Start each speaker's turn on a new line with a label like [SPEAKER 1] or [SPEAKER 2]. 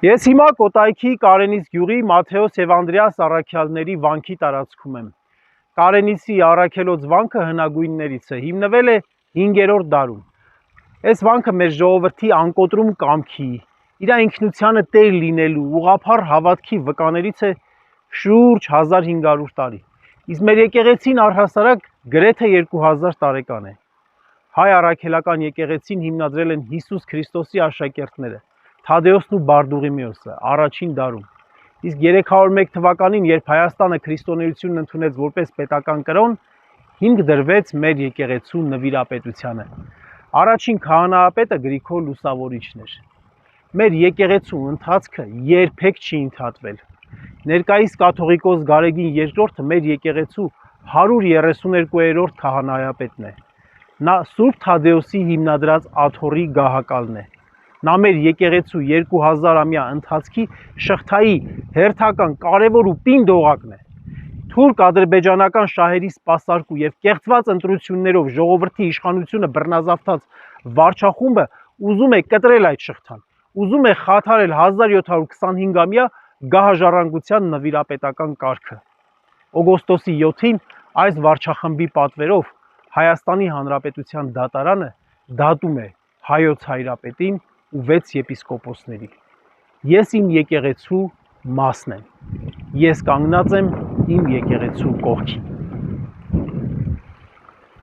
[SPEAKER 1] Ես հիմա Կոտայքի Կարենից գյուղի Մաթեոս և Անդրեաս առաքյալների վանքի տարածքում եմ։ Կարենիցի առաքելոց վանքը հնագույններից է, հիմնվել է 5-րդ դարում։ Այս վանքը մեր ժողովրդի անկոտրում կամքի, իր ինքնությանը տեր լինելու, ուղղափառ հավատքի վկաներից է շուրջ 1500 տարի։ Իսկ մեր եկեղեցին առհասարակ գրեթե 2000 տարեկան է։ Հայ առաքելական եկեղեցին հիմնադրել են Հիսուս Քրիստոսի աշակերտները, Թադեոսն ու Բարդուղիմեոսը առաջին դարում։ Իսկ 301 թվականին, երբ Հայաստանը քրիստոնեությունն ընդունեց որպես պետական կրոն, հիմք դրվեց մեր եկեղեցու նվիրապետությանը։ Առաջին քահանայապետը Գրիգոր Լուսավորիչն էր։ Մեր եկեղեցու ընթացքը երբեք չի ընդհատվել։ Ներկայիս կաթողիկոս Գարեգին II-ը մեր եկեղեցու 132-րդ քահանայապետն է։ Նա Սուրբ Թադեոսի հիմնադրած աթոռի գահակալն է։ Նա մեր եկեղեցու 2000-ամյա ընթացքի շղթայի հերթական կարևոր ու պինդ օղակն է։ Թուրք-ադրբեջանական շահերի սպասարկու եւ կեղծված ընտրություններով ժողովրդի իշխանությունը բռնազավթած վարչախումբը ուզում է կտրել այդ շղթան, ուզում է խաթարել 1725-ամյա գահաժառանգության նվիրապետական կարգը։ Օգոստոսի 7-ին այս վարչախմբի պատվերով Հայաստանի Հանրապետության դատարանը դատում է հայոց հայրապետին ու 6 եպիսկոպոսների։ Ես իմ եկեղեցու մասն եմ։ Ես կանգնած եմ իմ եկեղեցու կողքին։